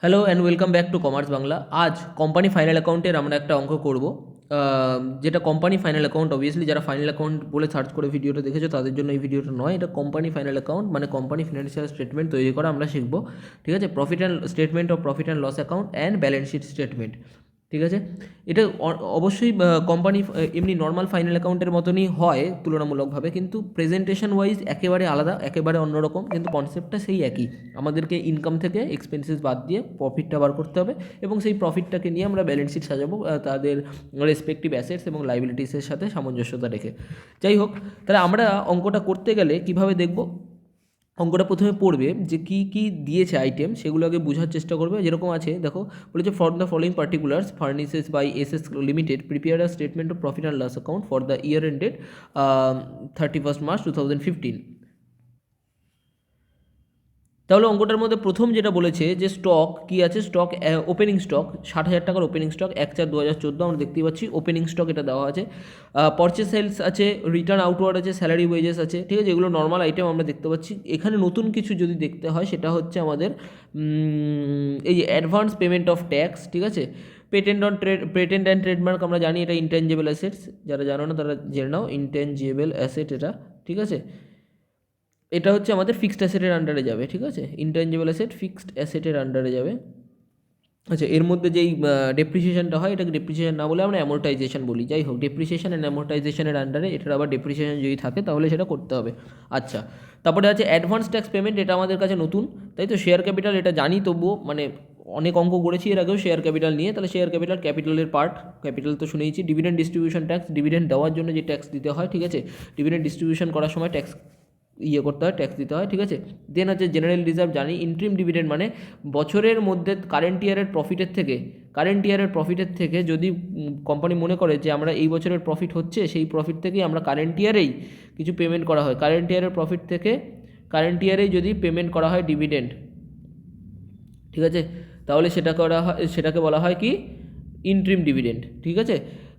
Hello and welcome back to commerce Bangla. আজ company final অ্যাকাউন্টের আমরা একটা অঙ্ক করব, যেটা কোম্পানি ফাইনাল অ্যাকাউন্ট। অবভিয়াসলি যারা ফাইনাল অ্যাকাউন্ট বলে সার্চ করে ভিডিওটা দেখেছো তাদের জন্য এই ভিডিওটা নয়। এটা কোম্পানি ফাইনাল অ্যাকাউন্ট মানে কোম্পানি ফিনান্সিয়াল স্টেটমেন্ট তৈরি করা আমরা শিখবো। ঠিক আছে, profit and statement of profit and loss account and balance sheet statement. ঠিক আছে, এটা অবশ্যই কোম্পানি এমনি নর্মাল ফাইনাল অ্যাকাউন্টের মতনই হয় তুলনামূলকভাবে, কিন্তু প্রেজেন্টেশন ওয়াইজ একেবারে আলাদা, একেবারে অন্যরকম, কিন্তু কনসেপ্টটা সেই একই। আমাদেরকে ইনকাম থেকে এক্সপেন্সেস বাদ দিয়ে প্রফিটটা বার করতে হবে এবং সেই প্রফিটটাকে নিয়ে আমরা ব্যালেন্স শিট সাজাবো তাদের রেসপেক্টিভ অ্যাসেটস এবং লাইবিলিটিসের সাথে সামঞ্জস্যতা রেখে। যাই হোক, তাহলে আমরা অঙ্কটা করতে গেলে কিভাবে দেখব, অঙ্কটা প্রথমে পড়বে যে কী কী দিয়েছে আইটেম সেগুলো আগে বোঝার চেষ্টা করবে। যেরকম আছে দেখো, বলেছে for the following particulars furnishes by S limited prepare a statement of profit and loss account for the year ended 31st March 2015। তাহলে অঙ্কটার মধ্যে প্রথম যেটা বলেছে যে স্টক কী আছে, স্টক ওপেনিং স্টক 60,000 টাকার ওপেনিং স্টক 1/4/2014 আমরা দেখতেই পাচ্ছি ওপেনিং স্টক এটা দেওয়া আছে। পারচেস সেলস আছে, রিটার্ন আউটওয়ার্ড আছে, স্যালারি ওয়েজেস আছে। ঠিক আছে, এগুলো নর্মাল আইটেম আমরা দেখতে পাচ্ছি। এখানে নতুন কিছু যদি দেখতে হয় সেটা হচ্ছে আমাদের এই যে অ্যাডভান্স পেমেন্ট অফ ট্যাক্স। ঠিক আছে, পেটেন্ট অ্যান্ড ট্রেডমার্ক আমরা জানি এটা ইনটেনজিবল অ্যাসেটস, যারা জানো না তারা জেনে নাও, ইনটেনজিবল অ্যাসেট এটা। ঠিক আছে, এটা হচ্ছে আমাদের ফিক্সড অ্যাসেটের আন্ডারে যাবে। ঠিক আছে, ইনটেনজিবল অ্যাসেট ফিক্সড অ্যাসেটের আন্ডারে যাবে। আচ্ছা, এর মধ্যে যেই ডেপ্রিসিয়েশনটা হয় এটাকে ডেপ্রিসিয়েশন না বলে আমরা অ্যামোর্টাইজেশন বলি। যাই হোক, ডেপ্রিসিয়েশন অ্যান্ড অ্যামোর্টাইজেশনের আন্ডারে এটার আবার ডেপ্রিসিয়েশন যদি থাকে তাহলে সেটা করতে হবে। আচ্ছা, তারপরে আছে অ্যাডভান্স ট্যাক্স পেমেন্ট, এটা আমাদের কাছে নতুন, তাই তো। শেয়ার ক্যাপিটাল এটা জানি, তবুও মানে অনেক অঙ্ক করেছি এর আগেও শেয়ার ক্যাপিটাল নিয়ে, তাহলে শেয়ার ক্যাপিটাল ক্যাপিটালের পার্ট, ক্যাপিটাল তো শুনেইছি। ডিভিডেন্ড ডিস্ট্রিবিউশন ট্যাক্স, ডিভিডেন্ড দেওয়ার জন্য যে ট্যাক্স দিতে হয়। ঠিক আছে, ডিভিডেন্ড ডিস্ট্রিবিউশন করার সময় ট্যাক্স করতে হয়, ট্যাক্স দিতে হয়। ঠিক আছে, দেন আছে জেনারেল রিজার্ভ জানি। ইন্ট্রিম ডিভিডেন্ড মানে বছরের মধ্যে কারেন্ট ইয়ারের প্রফিটের থেকে যদি কোম্পানি মনে করে যে আমরা এই বছরের প্রফিট হচ্ছে, সেই প্রফিট থেকেই আমরা কারেন্ট ইয়ারেই কিছু পেমেন্ট করা হয়, কারেন্ট ইয়ারের প্রফিট থেকে কারেন্ট ইয়ারেই যদি পেমেন্ট করা হয় ডিভিডেন্ড। ঠিক আছে, তাহলে সেটাকে বলা হয় কি, ইন্ট্রিম ডিভিডেন্ড। ঠিক আছে,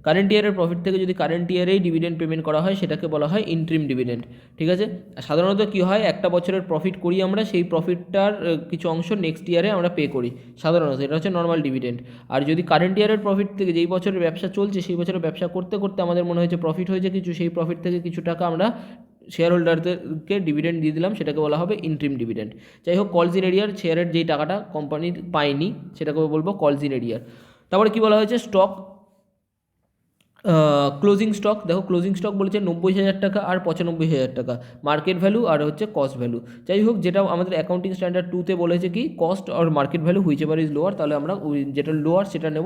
কারেন্ট ইয়ারের প্রফিট থেকে যদি কারেন্ট ইয়ারেই ডিভিডেন্ড পেমেন্ট করা হয় সেটাকে বলা হয় ইন্ট্রিম ডিভিডেন্ড। ঠিক আছে, সাধারণত কী হয়, একটা বছরের প্রফিট করি আমরা, সেই প্রফিটটার কিছু অংশ নেক্সট ইয়ারে আমরা পে করি সাধারণত, এটা হচ্ছে নর্মাল ডিভিডেন্ড। আর যদি কারেন্ট ইয়ারের প্রফিট থেকে, যেই বছরের ব্যবসা চলছে সেই বছরের ব্যবসা করতে করতে আমাদের মনে হয়েছে প্রফিট হয়েছে কিছু, সেই প্রফিট থেকে কিছু টাকা আমরা শেয়ার হোল্ডারদেরকে ডিভিডেন্ড দিয়ে দিলাম, সেটাকে বলা হবে ইন্ট্রিম ডিভিডেন্ড। যাই হোক, কলস ইন এরিয়ার শেয়ারের যেই টাকাটা কোম্পানির পায়নি সেটাকে বলবো কলস ইন এরিয়ার। তারপরে কী বলা হয়েছে, স্টক ক্লোজিং স্টক। দেখো, ক্লোজিং স্টক বলেছে 90,000 টাকা আর 95,000 টাকা, মার্কেট ভ্যালু আর হচ্ছে কস্ট ভ্যালু। যাই হোক, যেটা আমাদের অ্যাকাউন্টিং স্ট্যান্ডার্ড 2-তে বলেছে কি কস্ট আর market value whichever is lower, তাহলে আমরা যেটা লোয়ার সেটা নেব,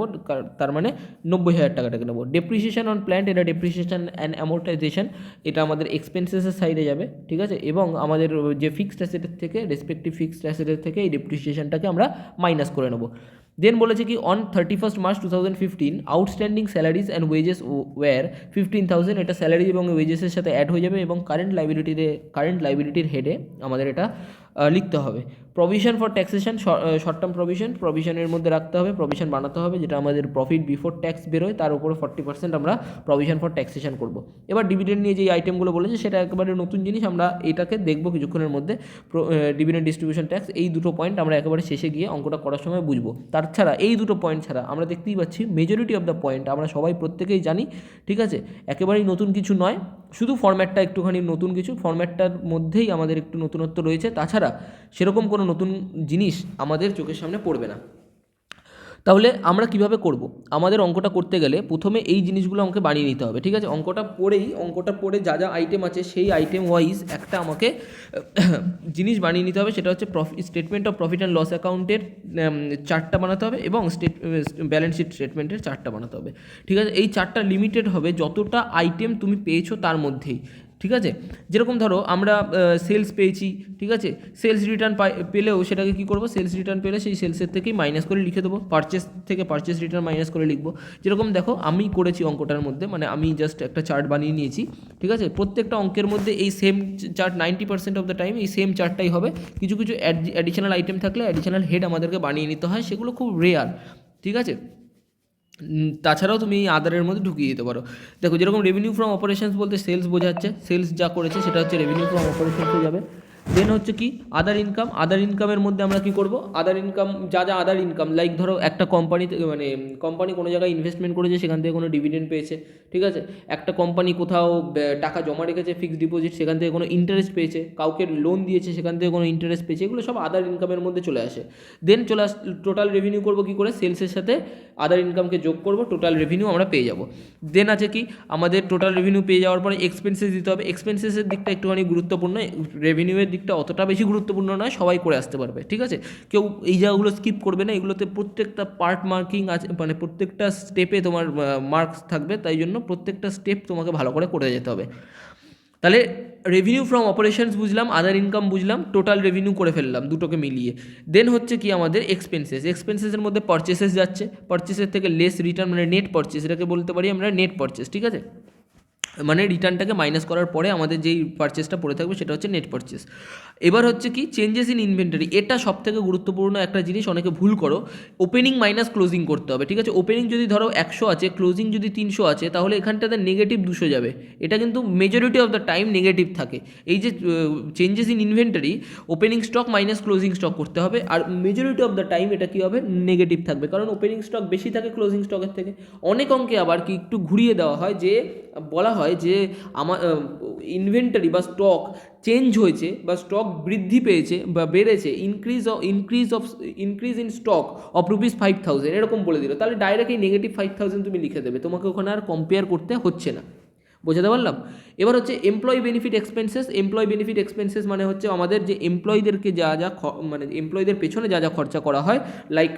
তার মানে 90,000 টাকাটাকে নেব। ডেপ্রিসিয়েশন অন প্ল্যান্ট, এটা ডেপ্রিসিয়েশন অ্যান্ড অ্যামোর্টাইজেশন, এটা আমাদের এক্সপেন্সেসের সাইডে যাবে। ঠিক আছে, এবং আমাদের যে ফিক্সড অ্যাসেটের থেকে, রেসপেক্টিভ ফিক্সড অ্যাসেটের থেকে এই ডেপ্রিসিয়েশনটাকে আমরা মাইনাস করে নেব। দেন বলেছে কি on 31st March 2015 outstanding salaries and wages were 15,000, এটা স্যালারি এবং ওয়েজেসের সাথে অ্যাড হয়ে যাবে এবং কারেন্ট লাইবিলিটির হেডে আমাদের এটা লিখতে হবে। Provision for taxation, short term প্রভিশনের মধ্যে রাখতে হবে, প্রভিশন বানাতে হবে, যেটা আমাদের প্রফিট বিফোর ট্যাক্স বেরোয় তার উপরে 40% আমরা প্রভিশন ফর ট্যাক্সেশন করব। এবার ডিভিডেন্ড নিয়ে যে আইটেমগুলো বলেছে সেটা একেবারে নতুন জিনিস, আমরা এটাকে দেখব কিছুক্ষণের মধ্যে। ডিভিডেন্ড ডিস্ট্রিবিউশন ট্যাক্স, এই দুটো পয়েন্ট আমরা একেবারে শেষে গিয়ে অঙ্কটা করার সময় বুঝবো। তাছাড়া এই দুটো পয়েন্ট ছাড়া আমরা দেখতেই পাচ্ছি মেজরিটি অফ দ্য পয়েন্ট আমরা সবাই প্রত্যেকেই জানি। ঠিক আছে, একেবারেই নতুন কিছু নয়, শুধু ফরম্যাটটা একটুখানি নতুন কিছু, ফরম্যাটটার মধ্যেই আমাদের একটু নতুনত্ব রয়েছে, তাছাড়া সেরকম কোনো নতুন জিনিস আমাদের চোখের সামনে পড়বে না। তাহলে আমরা কিভাবে করব, আমাদের অঙ্কটা করতে গেলে প্রথমে এই জিনিসগুলো আমাকে বানিয়ে নিতে হবে। ঠিক আছে, অঙ্কটা পড়ে যা যা আইটেম আছে সেই আইটেম ওয়াইজ একটা আমাকে জিনিস বানিয়ে নিতে হবে, সেটা হচ্ছে statement of profit and loss অ্যাকাউন্টের চার্টটা বানাতে হবে এবং ব্যালেন্স শিট স্টেটমেন্টের চার্টটা বানাতে হবে। ঠিক আছে, এই চার্টটা লিমিটেড হবে যতটা আইটেম তুমি পেয়েছো তার মধ্যেই। ঠিক আছে, যেরকম ধরো আমরা সেলস পেয়েছি, ঠিক আছে, সেলস রিটার্ন পেলেও সেটাকে কী করবো, সেলস রিটার্ন পেলে সেই সেলসের থেকেই মাইনাস করে লিখে দেবো, পারচেস থেকে পারচেস রিটার্ন মাইনাস করে লিখবো। যেরকম দেখো আমি করেছি অঙ্কটার মধ্যে, মানে আমি জাস্ট একটা চার্ট বানিয়ে নিয়েছি। ঠিক আছে, প্রত্যেকটা অঙ্কের মধ্যে এই same chart 90% of the time এই সেম চার্টটাই হবে। কিছু কিছু অ্যাডিশনাল আইটেম থাকলে অ্যাডিশনাল হেড আমাদেরকে বানিয়ে নিতে হয়, সেগুলো খুব রেয়ার। ঠিক আছে, তাছাড়াও তুমি এই আদারের মধ্যে ঢুকিয়ে দিতে পারো। দেখো, যেরকম রেভিনিউ ফ্রম অপারেশনস বলতে সেলস বোঝাচ্ছে, সেলস যা করেছে সেটা হচ্ছে রেভিনিউ ফ্রম অপারেশনসে যাবে। দেন হচ্ছে কি আদার ইনকাম। আদার ইনকামের মধ্যে আমরা কি করব, আদার ইনকাম যা যা আদার ইনকাম, লাইক ধরো একটা কোম্পানিতে মানে কোম্পানি কোনো জায়গায় ইনভেস্টমেন্ট করেছে, সেখান থেকে কোনো ডিভিডেন্ড পেয়েছে, ঠিক আছে। একটা কোম্পানি কোথাও টাকা জমা রেখেছে ফিক্সড ডিপোজিট, সেখান থেকে কোনো ইন্টারেস্ট পেয়েছে, কাউকে লোন দিয়েছে, সেখান থেকে কোনো ইন্টারেস্ট পেয়েছে, এগুলো সব আদার ইনকামের মধ্যে চলে আসে। দেন টোটাল রেভিনিউ করবো কী করে, সেলসের সাথে আদার ইনকামকে যোগ করব, টোটাল রেভিনিউ আমরা পেয়ে যাব। দেন আছে কি আমাদের টোটাল রেভিনিউ পেয়ে যাওয়ার পরে এক্সপেন্সেস দিতে হবে। এক্সপেন্সেসের দিকটা একটুখানি গুরুত্বপূর্ণ, রেভিনিউয়ের দিকটা অতটা বেশি গুরুত্বপূর্ণ নয়, সবাই করে আসতে পারবে, ঠিক আছে। কেউ এই জায়গাগুলো স্কিপ করবে না, এগুলোতে প্রত্যেকটা পার্ট মার্কিং আছে, মানে প্রত্যেকটা স্টেপে তোমার মার্কস থাকবে, তাই জন্য প্রত্যেকটা স্টেপ তোমাকে ভালো করে যেতে হবে। তাহলে রেভিনিউ ফ্রম অপারেশনস বুঝলাম, আদার ইনকাম বুঝলাম, টোটাল রেভিনিউ করে ফেললাম দুটোকে মিলিয়ে। দেন হচ্ছে কি আমাদের এক্সপেন্সেস। এক্সপেন্সেসের মধ্যে পারচেসেস যাচ্ছে, পারচেসের থেকে লেস রিটার্ন, মানে নেট পারচেস, এটাকে বলতে পারি আমরা নেট পারচেস, ঠিক আছে। মানে রিটার্নটাকে মাইনাস করার পরে আমাদের যেই পারচেসটা পড়ে থাকবে সেটা হচ্ছে নেট পারচেস। এবার হচ্ছে কি চেঞ্জেস ইন ইনভেন্টারি, এটা সবথেকে গুরুত্বপূর্ণ একটা জিনিস, অনেকে ভুল করো। ওপেনিং মাইনাস ক্লোজিং করতে হবে, ঠিক আছে। ওপেনিং যদি ধরো 100 আছে, ক্লোজিং যদি 300 আছে, তাহলে এখানটাতে নেগেটিভ 200 যাবে। এটা কিন্তু majority of the time negative থাকে। এই যে changes in inventory, opening stock minus closing stock করতে হবে, আর মেজরিটি অফ দ্য টাইম এটা কী হবে, নেগেটিভ থাকবে, কারণ ওপেনিং স্টক বেশি থাকে ক্লোজিং স্টকের থেকে। অনেক অঙ্কে আবার কি একটু ঘুরিয়ে দেওয়া হয়, যে বলা হয় যে আমার ইনভেন্টারি বা স্টক চেঞ্জ হয়েছে বা স্টক বৃদ্ধি পেয়েছে বা বেড়েছে, ইনক্রিজ ইন স্টক অফ ₹5,000 এরকম বলে দিল, তাহলে ডাইরেক্ট এই -5,000 তুমি লিখে দেবে, তোমাকে ওখানে আর কম্পেয়ার করতে হচ্ছে না। বোঝাতে পারলাম? এবার হচ্ছে employee benefit expenses. Employee benefit expenses মানে হচ্ছে আমাদের যে এমপ্লয়ীদেরকে যা যা মানে এমপ্লয়ীদের পেছনে যা যা খরচা করা হয়, লাইক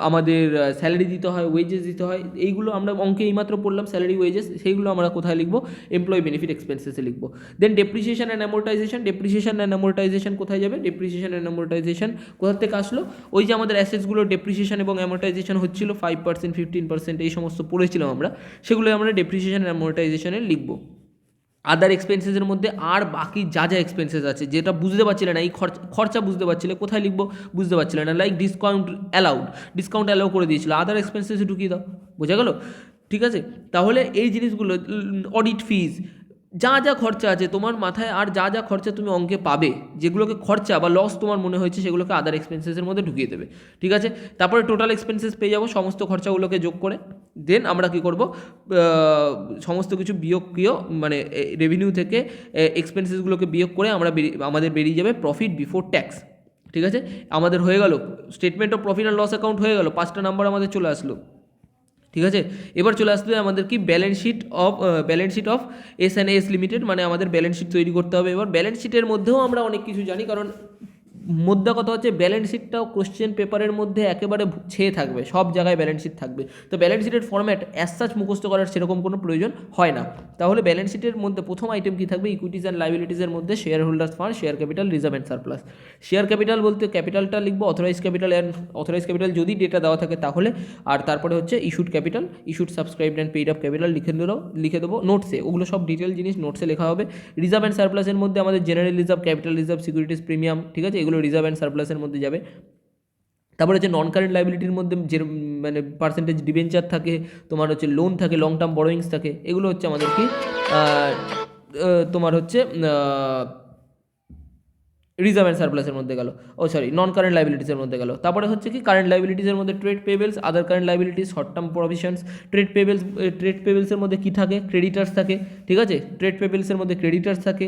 আমাদের স্যালারি দিতে হয়, ওয়েজেস দিতে হয়, এইগুলো আমরা অঙ্কে এইমাত্র পড়লাম, স্যালারি ওয়েজেস, সেইগুলো আমরা কোথায় লিখবো, এমপ্লয়ি বেনিফিট এক্সপেন্সেসে লিখবো। Then depreciation and amortisation. Depreciation and amortisation কোথায় যাবে, ডেপ্রিসিয়েশন অ্যান্ড অ্যামোর্টাইজেশন কোথা থেকে আসলো, ওই যে আমাদের অ্যাসেটসগুলো ডেপ্রিসিয়েশন এবং অ্যামোর্টাইজেশন হচ্ছিল 5%, 15% এই সমস্ত পড়েছিলাম আমরা, সেগুলো আমরা ডেপ্রিসিয়েশন অ্যান্ড অ্যামোর্টাইজেশনে লিখবো। আদার এক্সপেন্সেসের মধ্যে আর বাকি যা যা এক্সপেন্সেস আছে, যেটা বুঝতে পারছিলে না, এই খরচা বুঝতে পারছিলে, কোথায় লিখবো বুঝতে পারছিলে না, লাইক ডিসকাউন্ট অ্যালাউ করে দিয়েছিল, আদার এক্সপেন্সেসে ঢুকিয়ে দাও। বোঝা গেল? ঠিক আছে। তাহলে এই জিনিসগুলো, অডিট ফিজ, যা যা খরচা আছে তোমার মাথায়, আর যা যা খরচা তুমি অঙ্কে পাবে, যেগুলোকে খরচা বা লস তোমার মনে হয়েছে, সেগুলোকে আদার এক্সপেন্সেসের মধ্যে ঢুকিয়ে দেবে, ঠিক আছে। তারপরে টোটাল এক্সপেন্সেস পেয়ে যাবো সমস্ত খরচাগুলোকে যোগ করে। দেন আমরা কী করব, সমস্ত কিছু বিয়োগক্রিয়, মানে রেভিনিউ থেকে এক্সপেন্সেসগুলোকে বিয়োগ করে আমাদের বেরিয়ে যাবে প্রফিট বিফোর ট্যাক্স, ঠিক আছে। আমাদের হয়ে গেল statement of profit and loss account, হয়ে গেল 5টা নাম্বার আমাদের চলে আসলো, ঠিক আছে। এবার চলে আসবে আমাদের কি balance sheet of S&S limited, মানে আমাদের ব্যালেন্স শিট তৈরি করতে হবে। এবার ব্যালেন্স শিটের মধ্যেও আমরা অনেক কিছু জানি, কারণ মোদ্দা কথা হচ্ছে ব্যালেন্স শিটটাও কোশ্চেন পেপারের মধ্যে একেবারে ছেয়ে থাকবে, সব জায়গায় ব্যালেন্স শিট থাকবে। তো ব্যালেন্স শিটের ফরম্যাট অ্যাজ সাচ মুখস্থ করার সেরকম কোনো প্রয়োজন হয় না। তাহলে ব্যালেন্স শিটের মধ্যে প্রথম আইটেম কী থাকবে, ইকুইটিজ অ্যান্ড লাইবিলিটিসের মধ্যে share holders fund, share capital, reserve and surplus. Share capital বলতে ক্যাপিটালটা লিখবো, অথরাইজ ক্যাপিটাল যদি ডেটা দেওয়া থাকে তাহলে, আর তারপরে হচ্ছে issued capital, issued subscribed and paid up capital লিখে দেবো নোটসে, ওগুলো সব ডিটেল জিনিস নোটসে লেখা হবে। রিজার্ভ অ্যান্ড সারপ্লাসের মধ্যে আমাদের general reserve, capital reserve, securities premium, ঠিক আছে, এগুলো রিজার্ভ অ্যান্ড সারপ্লাসের মধ্যে যাবে। তারপরে হচ্ছে নন কারেন্ট লাইবিলিটির মধ্যে যে মানে পার্সেন্টেজ ডিবেঞ্চার থাকে, তোমার হচ্ছে লোন থাকে, লং টার্ম বরোয়িংস থাকে, এগুলো হচ্ছে আমাদের কি তোমার হচ্ছে রিজার্ভ অ্যান্ড সারপ্লাসের মধ্যে গেল, নন কারেন্ট লাইবিলিটিসের মধ্যে গেল। তারপরে হচ্ছে কি কারেন্ট লাইবিলিটিসের মধ্যে trade payables, other current liabilities, short term provisions. Trade পেবেলসের মধ্যে কি থাকে, ক্রেডিটার্স থাকে, ঠিক আছে। ট্রেড পেবেলসের মধ্যে ক্রেডিটার্স থাকে,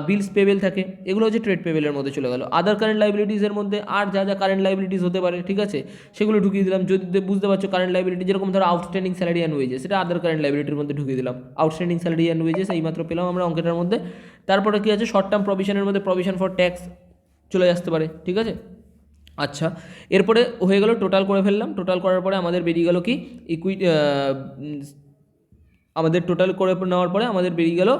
বিলস পেবেল থাকে, এগুলো হচ্ছে ট্রেড পেবেলের মধ্যে চলে গেল। আদার কারেন্ট লাইবিলিটিসের মধ্যে আর যা যা কারেন্ট লাইবিলিটিস হতে পারে, ঠিক আছে, সেগুলো ঢুকিয়ে দিলাম। যদি বুঝতে পারছো কারেন্ট লাইবিলিটি, যেরকম ধরো আউটস্ট্যান্ডিং স্যালারি অ্যান্ড ওয়েজেস, সেটা আদার কারেন্ট লাইবিলিটির মধ্যে ঢুকিয়ে দিলাম। আউটস্ট্যান্ডিং স্যালারি অ্যান্ড ওয়েজেস এইমাত্র পেলাম আমরা অঙ্কটার মধ্যে। তারপরে কী আছে, শর্ট টার্ম প্রভিশনের মধ্যে প্রভিশন ফর ট্যাক্স চলে আসতে পারে, ঠিক আছে। আচ্ছা, এরপরে হয়ে গেল টোটাল করে ফেললাম। টোটাল করার পরে আমাদের বেরিয়ে গেল কি আমাদের টোটাল করে নেওয়ার পরে আমাদের বেরিয়ে গেল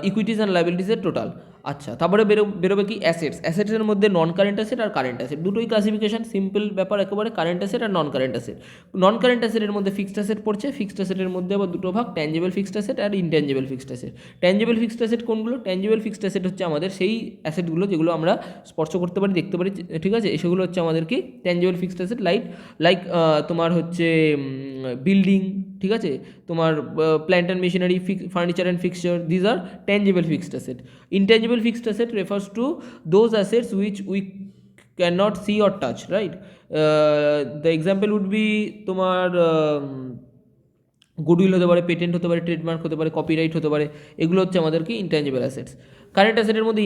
ইকুইটিজ অ্যান্ড লাইবিলিটিসের টোটাল। আচ্ছা, তারপরে বেরোবে কি অ্যাসেটসের মধ্যে নন কারেন্ট অ্যাসেট আর কারেন্ট অ্যাসেট, দুটোই ক্লাসিফিকেশন, সিম্পল ব্যাপার একেবারে, কারেন্ট অ্যাসেট আর non current asset. Non current অ্যাসেটের মধ্যে ফিক্সড অ্যাসেট পড়ছে, ফিক্সড অ্যাসেটের মধ্যে আবার দুটো ভাগ, ট্যাঞ্জেবল ফিক্সড অ্যাসেট আর intangible fixed asset. Tangible fixed asset কোনগুলো, ট্যাঞ্জেবল ফিক্সড অ্যাসেট হচ্ছে আমাদের সেই অ্যাসেটগুলো যেগুলো আমরা স্পর্শ করতে পারি, দেখতে পারি, ঠিক আছে, সেগুলো হচ্ছে আমাদের কি ট্যাঞ্জেবল ফিক্সড অ্যাসেট। লাইক তোমার হচ্ছে বিল্ডিং, ঠিক আছে, তোমার plant and machinery, furniture and fixture, these are tangible fixed asset. Intangible fixed asset refers to those assets which we can not see or touch, right? The example would be তোমার goodwill হতে পারে, patent হতে পারে, trademark হতে পারে, copyright হতে পারে, এগুলো হচ্ছে আমাদের কি ইনট্যাঞ্জিবল অ্যাসেটস। কারেন্ট অ্যাসেটের মধ্যে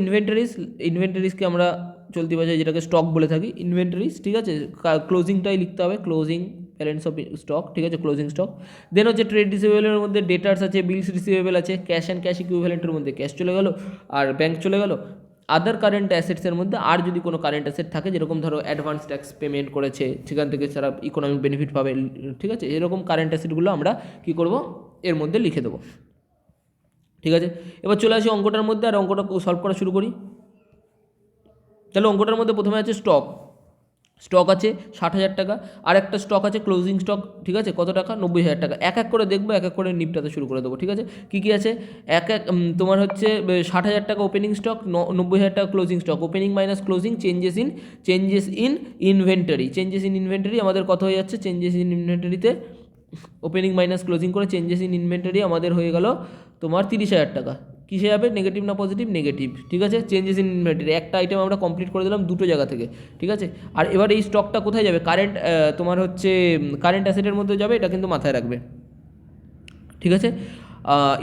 ইনভেন্টারিজকে আমরা চলতি ভাষায় যেটাকে স্টক বলে থাকি, ইনভেন্টারিজ, ঠিক আছে, ক্লোজিংটাই লিখতে হবে, ক্লোজিং ব্যালেন্স অফ স্টক, ঠিক আছে, ক্লোজিং স্টক। দেন হচ্ছে ট্রেড রিসিভেবলের মধ্যে ডেটার্স আছে, বিলস রিসিভেবল আছে, ক্যাশ অ্যান্ড ক্যাশ ইকুইভ্যালেন্টের মধ্যে ক্যাশ চলে গেল আর ব্যাংক চলে গেল। আদার কারেন্ট অ্যাসেটসের মধ্যে আর যদি কোনো কারেন্ট অ্যাসেট থাকে, যেরকম ধরো অ্যাডভান্স ট্যাক্স পেমেন্ট করেছে, সেখান থেকে তারা ইকোনমিক বেনিফিট পাবে, ঠিক আছে, এরকম কারেন্ট অ্যাসেটগুলো আমরা কী করব, এর মধ্যে লিখে দেবো। ঠিক আছে, এবার চলে আসি অঙ্কটার মধ্যে আর অঙ্কটা সলভ করা শুরু করি। তাহলে অঙ্কটার মধ্যে প্রথমে আছে স্টক। স্টক আছে 60,000 টাকা, আর একটা স্টক আছে ক্লোজিং স্টক, ঠিক আছে, কত টাকা, 90,000 টাকা। এক এক করে দেখবো, এক এক করে নিপটাতে শুরু করে দেবো, ঠিক আছে। কী কী আছে, তোমার হচ্ছে 60,000 টাকা ওপেনিং স্টক, 90,000 টাকা closing stock. Opening minus closing, changes in inventory. Changes in inventory আমাদের কত হয়ে যাচ্ছে, চেঞ্জেস ইন ইনভেন্টারিতে ওপেনিং মাইনাস ক্লোজিং করে চেঞ্জেস ইন ইনভেন্টারি আমাদের হয়ে গেল তোমার 30,000 টাকা। কিসে যাবে, নেগেটিভ না পজিটিভ, নেগেটিভ, ঠিক আছে। চেঞ্জেস ইন ইনভেন্টারি একটা আইটেম আমরা কমপ্লিট করে দিলাম দুটো জায়গা থেকে, ঠিক আছে। আর এবার এই স্টকটা কোথায় যাবে, তোমার হচ্ছে কারেন্ট অ্যাসেটের মধ্যে যাবে, এটা কিন্তু মাথায় রাখবে, ঠিক আছে।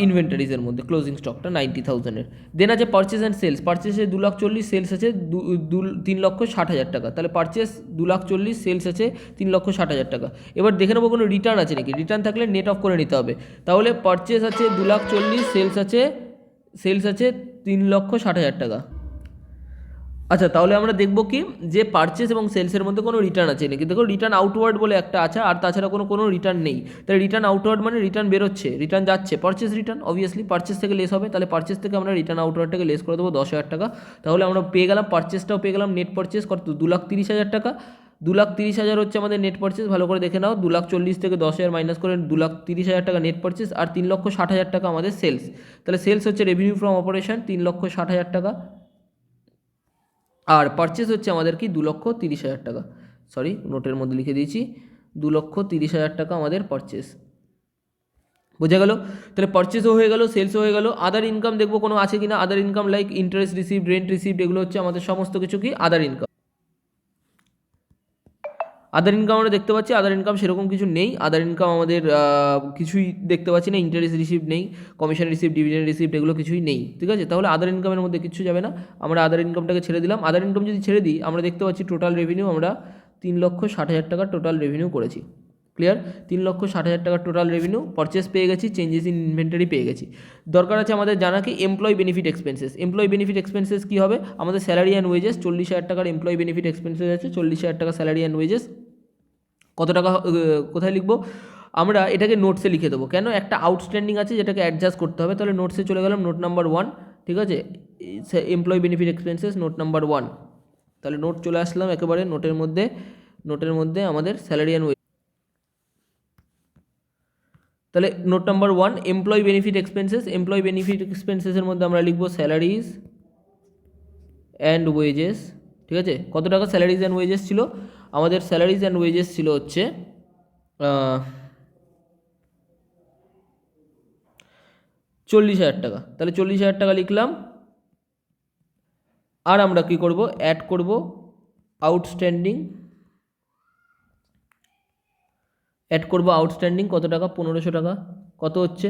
ইনভেন্টারিজের মধ্যে ক্লোজিং স্টকটা 90,000-এর। দেন আছে পারচেস অ্যান্ড সেলস। পারচেসে 2,40,000, সেলস আছে 3,60,000 টাকা। তাহলে পারচেস 2,40,000, সেলস আছে 3,60,000 টাকা। এবার দেখে নেবো কোনো রিটার্ন আছে নাকি, রিটার্ন থাকলে নেট অফ করে নিতে হবে। তাহলে পারচেস আছে 2,40,000, সেলস আছে 3,60,000 টাকা। আচ্ছা, তাহলে আমরা দেখব কি যে পারচেস এবং সেলসের মধ্যে কোনো রিটার্ন আছে নাকি। দেখো রিটার্ন আউটওয়ার্ড বলে একটা আছে, আর তাছাড়া কোনো রিটার্ন নেই। তাহলে রিটার্ন আউটওয়ার্ড মানে রিটার্ন বেরোচ্ছে, রিটার্ন যাচ্ছে, পারচেস রিটার্ন অবভিয়াসলি পারচেস থেকে লেস হবে। তাহলে পারচেস থেকে আমরা রিটার্ন আউটওয়ার্ডটাকে লেস করে দেবো 10,000 টাকা। তাহলে আমরা পেয়ে গেলাম পারচেসটাও পেয়ে গেলাম, নেট পারচেস কত, 2,30,000 টাকা। 2,30,000 হচ্ছে আমাদের নেট পারচেস, ভালো করে দেখে নাও। 2,40,000 থেকে 10,000 মাইনাস করে 2,30,000 টাকা নেট পারচেস, আর 3,60,000 টাকা আমাদের সেলস। তাহলে সেলস হচ্ছে রেভিনিউ ফ্রম অপারেশন 3,60,000 টাকা, আর পারচেস হচ্ছে আমাদের কি 2,30,000 টাকা। সরি, নোটের মধ্যে লিখে দিয়েছি 2,30,000 টাকা আমাদের পারচেস। বোঝা গেল? তাহলে পারচেসও হয়ে গেল, সেলসও হয়ে গেল। আদার ইনকাম দেখবো কোনো আছে কিনা। আদার income like interest received, rent received, এগুলো হচ্ছে আমাদের সমস্ত কিছু কি আদার ইনকাম। আদার ইনকাম আমরা দেখতে পাচ্ছি, আদার ইনকাম সেরকম কিছু নেই। আদার ইনকাম আমাদের কিছুই দেখতে পাচ্ছি না, ইন্টারেস্ট রিসিভড নেই, কমিশন রিসিভড, ডিভিডেন্ড রিসিভড, এগুলো কিছুই নেই, ঠিক আছে। তাহলে আদার ইনকামের মধ্যে কিছু যাবে না, আমরা আদার ইনকামটাকে ছেড়ে দিলাম। আদার ইনকাম যদি ছেড়ে দিই, আমরা দেখতে পাচ্ছি টোটাল রেভিনিউ আমরা 3,60,000 টাকার টোটাল রেভিনিউ করেছি। ক্লিয়ার? 3,60,000 টাকার টোটাল রেভিনিউ, পারচেস পেয়ে গেছি, চেঞ্জেস ইন ইনভেন্টারি পেয়ে গেছি। দরকার আছে আমাদের জানা কি employee benefit expenses. Employee benefit expenses কী হবে, আমাদের স্যালারি অ্যান্ড ওয়েজেস 40,000 টাকার এমপ্লয় বেনিফিট এক্সপেন্সেস আছে, 40,000 টাকা স্যালারি অ্যান্ড ওয়েজেস। কত টাকা কোথায় লিখবো, আমরা এটাকে নোটসে লিখে দেবো। কেন, একটা আউটস্ট্যান্ডিং আছে যেটাকে অ্যাডজাস্ট করতে হবে। তাহলে নোটসে চলে গেলাম, নোট নাম্বার 1, ঠিক আছে, employee benefit expenses note number 1। তাহলে নোট চলে আসলাম একেবারে নোটের মধ্যে আমাদের স্যালারি অ্যান্ড ওয়েজ। তাহলে note number 1 employee benefit expenses. Employee benefit এক্সপেন্সেসের মধ্যে আমরা লিখবো স্যালারিজ অ্যান্ড ওয়েজেস, ঠিক আছে। কত টাকা স্যালারিজ অ্যান্ড ওয়েজেস ছিল, আমাদের স্যালারিজ অ্যান্ড ওয়েজেস ছিল হচ্ছে 40,000 টাকা। তাহলে 40,000 টাকা লিখলাম। আর আমরা কি করব, অ্যাড করব আউটস্ট্যান্ডিং, কত টাকা, 1,500 টাকা। কত হচ্ছে,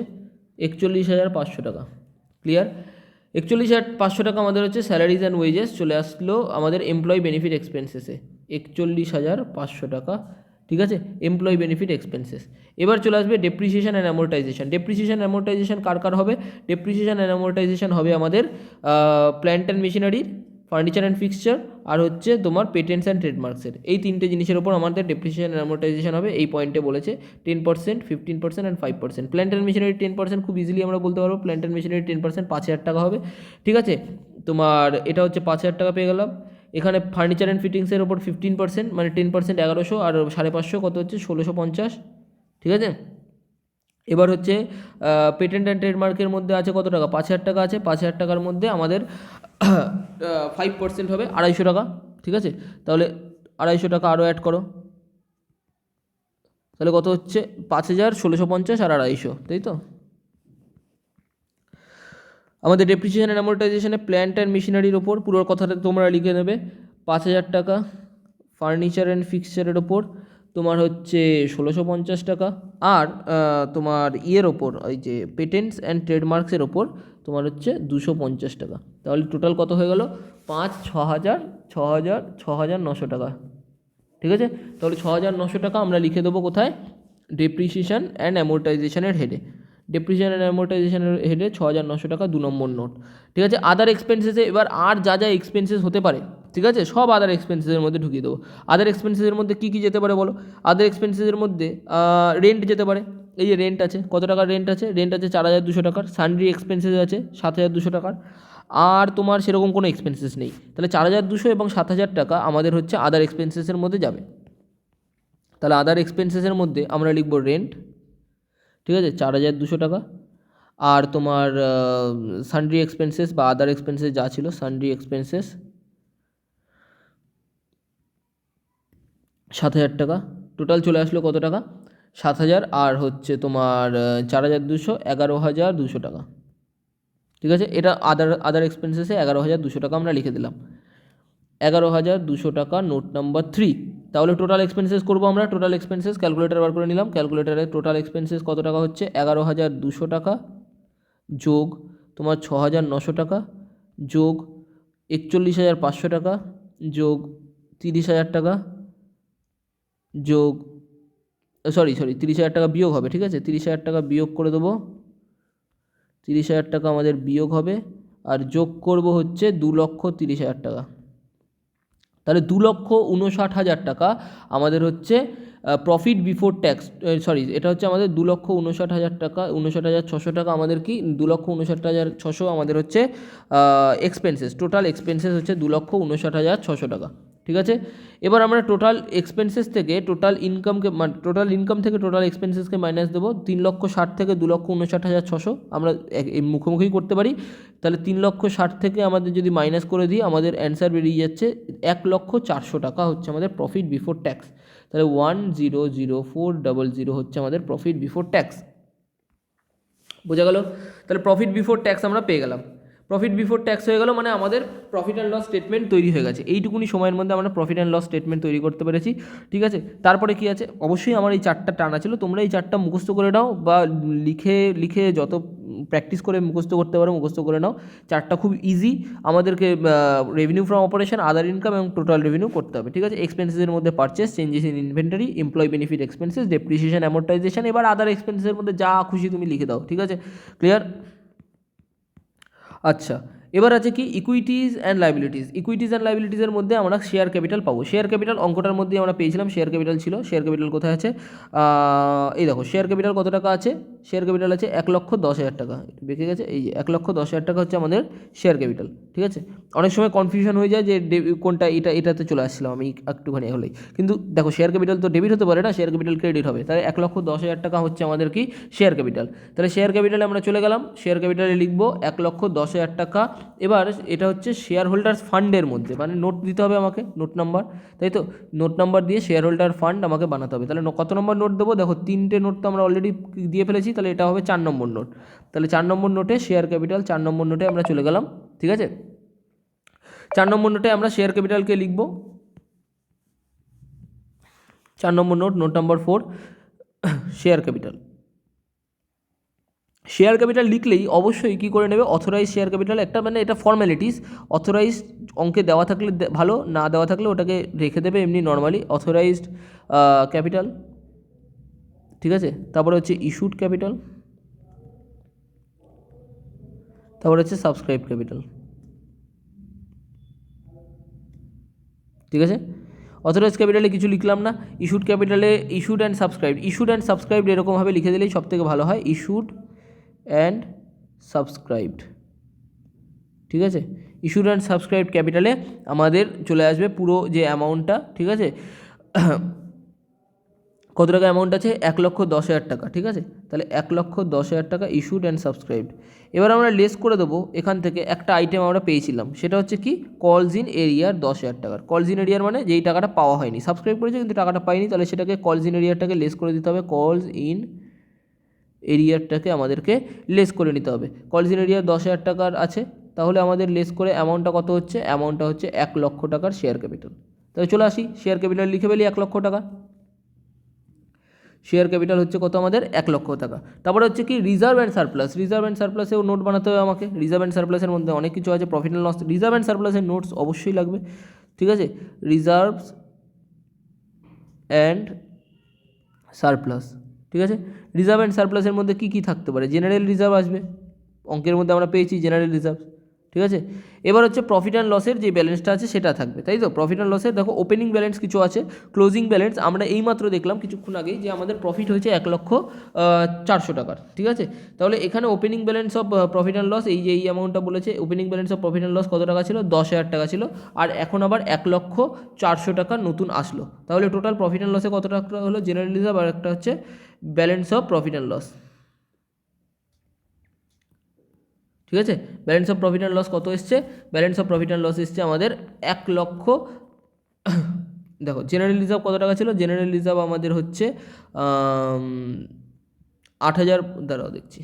41,500 টাকা। ক্লিয়ার? 41,500 টাকা আমাদের হচ্ছে স্যালারিজ অ্যান্ড ওয়েজেস চলে আসলো আমাদের এমপ্লয় বেনিফিট এক্সপেন্সেসে, 41,500 টাকা, ঠিক আছে, এমপ্লয় বেনিফিট এক্সপেন্সেস। এবার চলে আসবে depreciation and amortisation. Depreciation amortization কার হবে, ডেপ্রিসিয়েশন অ্যান্ড অ্যামোর্টাইজেশন হবে আমাদের প্ল্যান্ট অ্যান্ড মেশিনারির, ফার্নিচার অ্যান্ড ফিক্সচার, আর হচ্ছে তোমার পেটেন্টস অ্যান্ড ট্রেডমার্কসের। এই তিনটে জিনিসের উপর আমাদের ডেপ্রিসিয়েশন অ্যান্ড অ্যামোর্টাইজেশন হবে। এই পয়েন্টে বলেছে 10%, 15% অ্যান্ড 5%। প্ল্যান্ট অ্যান্ড মেশিনারি 10%, খুব ইজিলি আমরা বলতে পারবো প্ল্যান্ট অ্যান্ড মেশিনারি 10% 5,000 টাকা হবে, ঠিক আছে। তোমার এটা হচ্ছে 5,000 টাকা পেয়ে গেলাম। এখানে ফার্নিচার অ্যান্ড ফিটিংসের ওপর 15%, মানে 10% 1,100, আর 550 কত হচ্ছে 1,650, ঠিক আছে। এবার হচ্ছে পেটেন্ট অ্যান্ড ট্রেডমার্কের মধ্যে আছে কত টাকা, 5,000 টাকা আছে। 5,000 টাকার মধ্যে আমাদের 5% হবে 250 টাকা, ঠিক আছে। তাহলে 250 টাকা আরও অ্যাড করো, তাহলে কত হচ্ছে 5,000, 1,650 আর 250, তাই তো। আমাদের ডেপ্রিসিয়েশন অ্যান্ড অ্যামোর্টাইজেশনে প্ল্যান্ট অ্যান্ড মেশিনারির ওপর পুরো কথাটা তোমরা লিখে নেবে 5,000 টাকা, ফার্নিচার অ্যান্ড ফিক্সচারের ওপর তোমার হচ্ছে 1,650 টাকা, আর তোমার ইয়ের ওপর ওই যে পেটেন্টস অ্যান্ড ট্রেডমার্কসের ওপর তোমার হচ্ছে 250 টাকা। তাহলে টোটাল কত হয়ে গেল 5, 6,000, 6,000, 6,900 টাকা, ঠিক আছে। তাহলে 6,900 টাকা আমরা লিখে দেবো কোথায়, ডেপ্রিসিয়েশন অ্যান্ড অ্যামোর্টাইজেশনের হেডে। ডেপ্রিসিয়েশন অ্যান্ড অ্যামোর্টাইজেশনের হেডে 6,900 টাকা 2 নম্বর নোট, ঠিক আছে। আদার এক্সপেন্সেসে এবার আর যা যা এক্সপেন্সেস হতে পারে, ঠিক আছে, সব আদার এক্সপেন্সেসের মধ্যে ঢুকিয়ে দেবো। আদার এক্সপেন্সেসের মধ্যে কী কী যেতে পারে বলো। আদার এক্সপেন্সেসের মধ্যে রেন্ট যেতে পারে, এই যে রেন্ট আছে, কত টাকার রেন্ট আছে, রেন্ট আছে 4,200 টাকার। সানড্রি এক্সপেন্সেস আছে 7,200 টাকার। আর তোমার সেরকম কোনো এক্সপেন্সেস নেই, তাহলে 4,200 এবং 7,000 টাকা আমাদের হচ্ছে আদার এক্সপেন্সেসের মধ্যে যাবে। তাহলে আদার এক্সপেন্সেসের মধ্যে আমরা লিখব রেন্ট, ঠিক আছে, 4,200 টাকা। আর তোমার সানড্রি এক্সপেন্সেস বা আদার এক্সপেন্সেস যা ছিল, সানড্রি এক্সপেন্সেস 7,000 টাকা। টোটাল চলে আসলো কত টাকা, 7,000 আর হচ্ছে তোমার 4,200, 11,200 টাকা, ঠিক আছে। এটা আদার এক্সপেন্সেসে 11,200 টাকা আমরা লিখে দিলাম। 11,200 টাকা নোট নাম্বার 3। তাহলে টোটাল এক্সপেন্সেস করবো আমরা, টোটাল এক্সপেন্সেস ক্যালকুলেটার বার করে নিলাম। ক্যালকুলেটারে টোটাল এক্সপেন্সেস কত টাকা হচ্ছে, 11,200 টাকা যোগ তোমার 6,900 টাকা যোগ 41,500 টাকা যোগ 30,000 টাকা যোগ 30,000 টাকা বিয়োগ হবে, ঠিক আছে। 30,000 টাকা বিয়োগ করে দেবো, 30,000 টাকা আমাদের বিয়োগ হবে, আর যোগ করব হচ্ছে 2,30,000 টাকা। তাহলে 2,59,000 টাকা আমাদের হচ্ছে প্রফিট বিফোর ট্যাক্স, এটা হচ্ছে আমাদের 2,59,000 টাকা, 59,600 টাকা আমাদের কি, 2,59,600 আমাদের হচ্ছে এক্সপেন্সেস। টোটাল এক্সপেন্সেস হচ্ছে 2,59,600 টাকা, ঠিক আছে। এবার আমরা টোটাল এক্সপেন্সেস থেকে টোটাল ইনকামকে, মানে টোটাল ইনকাম থেকে টোটাল এক্সপেন্সেসকে মাইনাস দেবো। 3,60,000 থেকে 2,59,600 আমরা মুখোমুখি করতে পারি। তাহলে 3,60,000 থেকে আমাদের যদি মাইনাস করে দিই, আমাদের অ্যান্সার বেরিয়ে যাচ্ছে 1,04,000 টাকা হচ্ছে আমাদের প্রফিট বিফোর ট্যাক্স। তাহলে 1,004,000 হচ্ছে আমাদের প্রফিট বিফোর ট্যাক্স, বোঝা গেল। তাহলে প্রফিট বিফোর ট্যাক্স আমরা পেয়ে গেলাম। প্রফিট বিফোর ট্যাক্স হয়ে গেল মানে আমাদের প্রফিট অ্যান্ড লস স্টেটমেন্ট তৈরি হয়ে গেছে। এইটুকুনি সময়ের মধ্যে আমরা প্রফিট অ্যান্ড লস স্টেটমেন্ট তৈরি করতে পেরেছি, ঠিক আছে। তারপরে কি আছে, অবশ্যই আমার এই চারটা টানা ছিল, তোমরা এই চারটা মুখস্থ করে নাও বা লিখে যত প্র্যাকটিস করে মুখস্থ করতে পারো মুখস্থ করে নাও। চারটা খুব ইজি। আমাদেরকে revenue from operation, other income এবং টোটাল রেভিনিউ করতে হবে, ঠিক আছে। এক্সপেন্সেসের মধ্যে purchase, changes in inventory, employ benefit expenses, depreciation amortization. এবার আদার এক্সপেন্সেসের মধ্যে যা খুশি তুমি লিখে দাও, ঠিক আছে, ক্লিয়ার। আচ্ছা, এবার আছে কি equities and liabilities. Equities and লাইবিলিটিসের মধ্যে আমরা শেয়ার ক্যাপিটাল পাবো। শেয়ার ক্যাপিটাল অঙ্কটার মধ্যে আমরা পেয়েছিলাম, শেয়ার ক্যাপিটাল ছিল। শেয়ার ক্যাপিটাল কোথায় আছে, এই দেখো শেয়ার ক্যাপিটাল কত টাকা আছে, শেয়ার ক্যাপিটাল আছে 1,10,000 টাকা, বেঁকে গেছে, এই যে 1,10,000 টাকা হচ্ছে আমাদের শেয়ার ক্যাপিটাল, ঠিক আছে। অনেক সময় কনফিউশন হয়ে যায় যে কোনটা, এটাতে চলে আসছিলাম আমি একটুখানি হলেই, কিন্তু দেখো শেয়ার ক্যাপিটাল তো ডেবিট হতে পারে না, শেয়ার ক্যাপিটাল ক্রেডিট হবে। তাহলে 1,10,000 টাকা হচ্ছে আমাদের কি শেয়ার ক্যাপিটাল। তাহলে শেয়ার ক্যাপিটালে আমরা চলে গেলাম, শেয়ার ক্যাপিটালে লিখবো 1,10,000 টাকা। এবার এটা হচ্ছে শেয়ার হোল্ডার্স ফান্ডের মধ্যে, মানে নোট দিতে হবে আমাকে, নোট নাম্বার, তাই তো। নোট নাম্বার দিয়ে শেয়ার হোল্ডার ফান্ড আমাকে বানাতে হবে। তাহলে কত নম্বর নোট দেবো, দেখো 3টে নোট তো আমরা অলরেডি দিয়ে ফেলেছি, তাহলে এটা হবে 4 নম্বর নোট। তাহলে 4 নম্বর নোটে শেয়ার ক্যাপিটাল, 4 নম্বর নোটে আমরা চলে গেলাম, ঠিক আছে। 4 নম্বর নোটে আমরা শেয়ার ক্যাপিটালকে লিখব, 4 number note, note number 4, share capital. Share capital লিখলেই অবশ্যই কী করে নেবে, অথরাইজ শেয়ার ক্যাপিটাল একটা, মানে এটা ফর্ম্যালিটিস। অথরাইজ অঙ্কে দেওয়া থাকলে ভালো, না দেওয়া থাকলে ওটাকে রেখে দেবে এমনি নর্মালি, অথরাইজড ক্যাপিটাল, ঠিক আছে। তারপরে হচ্ছে ইস্যুড ক্যাপিটাল, তারপরে হচ্ছে সাবস্ক্রাইব ক্যাপিটাল, ঠিক আছে। অথরাইজ ক্যাপিটালে কিছু লিখলাম না। ইস্যুড ক্যাপিটালে ইস্যুড অ্যান্ড সাবস্ক্রাইবড এরকমভাবে লিখে দিলেই সবথেকে ভালো হয়, ইস্যুড অ্যান্ড সাবস্ক্রাইবড, ঠিক আছে। ইস্যুড অ্যান্ড সাবস্ক্রাইবড ক্যাপিটালে আমাদের চলে আসবে পুরো যে অ্যামাউন্টটা, ঠিক আছে। কত টাকা অ্যামাউন্ট আছে, 1,10,000 টাকা, ঠিক আছে। তাহলে 1,10,000 টাকা ইস্যুড অ্যান্ড সাবস্ক্রাইবড। এবার আমরা লেস করে দেবো এখান থেকে একটা আইটেম আমরা পেয়েছিলাম, সেটা হচ্ছে কি কলস ইন এরিয়ার 10,000 টাকার। কলস ইন এরিয়ার মানে যেই টাকাটা পাওয়া হয়নি, সাবস্ক্রাইব করেছে কিন্তু টাকাটা পাইনি, তাহলে সেটাকে কলস ইন এরিয়ারটাকে লেস করে দিতে হবে। কলস ইন এরিয়ারটাকে আমাদেরকে লেস করে নিতে হবে। কলস ইন এরিয়ার 10,000 টাকার আছে, তাহলে আমাদের লেস করে অ্যামাউন্টটা কত হচ্ছে, অ্যামাউন্টটা হচ্ছে 1 লক্ষ টাকার শেয়ার ক্যাপিটাল। তাহলে চলে আসি, শেয়ার ক্যাপিটাল লিখে ফেলি 1 লক্ষ টাকা। শেয়ার ক্যাপিটাল হচ্ছে কত আমাদের 1 লক্ষ টাকা। তারপরে হচ্ছে কি reserve and surplus. Reserve and সারপ্লাসেও নোট বানাতে হবে আমাকে। রিজার্ভ অ্যান্ড সারপ্লাসের মধ্যে অনেক কিছু আছে, profit and loss. Reserve and সারপ্লাসের নোটস অবশ্যই লাগবে, ঠিক আছে। রিজার্ভস অ্যান্ড সারপ্লাস, ঠিক আছে। রিজার্ভ অ্যান্ড সারপ্লাসের মধ্যে কী কী থাকতে পারে, জেনারেল রিজার্ভ আসবে, অঙ্কের মধ্যে আমরা পেয়েছি জেনারেল রিজার্ভ, ঠিক আছে। এবার হচ্ছে প্রফিট অ্যান্ড লসের যে ব্যালেন্সটা আছে সেটা থাকবে, তাই তো। প্রফিট অ্যান্ড লসের দেখো ওপেনিং ব্যালেন্স কিছু আছে, ক্লোজিং ব্যালেন্স আমরা এইমাত্র দেখলাম কিছুক্ষণ আগেই যে আমাদের প্রফিট হয়েছে 1,04,000 টাকার, ঠিক আছে। তাহলে এখানে opening balance of profit and loss, এই যে এই অ্যামাউন্টটা বলেছে, opening balance of profit and loss কত টাকা ছিল, 10,000 টাকা ছিল, আর এখন আবার 1,04,000 টাকা নতুন আসলো। তাহলে টোটাল প্রফিট অ্যান্ড লসে কত টাকা হলো, জেনারেল রিজার্ভ আর একটা হচ্ছে balance of profit and loss, ঠিক আছে। Balance of profit and loss কত এসছে, balance of profit and loss এসছে আমাদের 1 লক্ষ। দেখো জেনারেল রিজার্ভ কত টাকা ছিল, জেনারেল রিজার্ভ আমাদের হচ্ছে 8,000, দাঁড়াও দেখছি,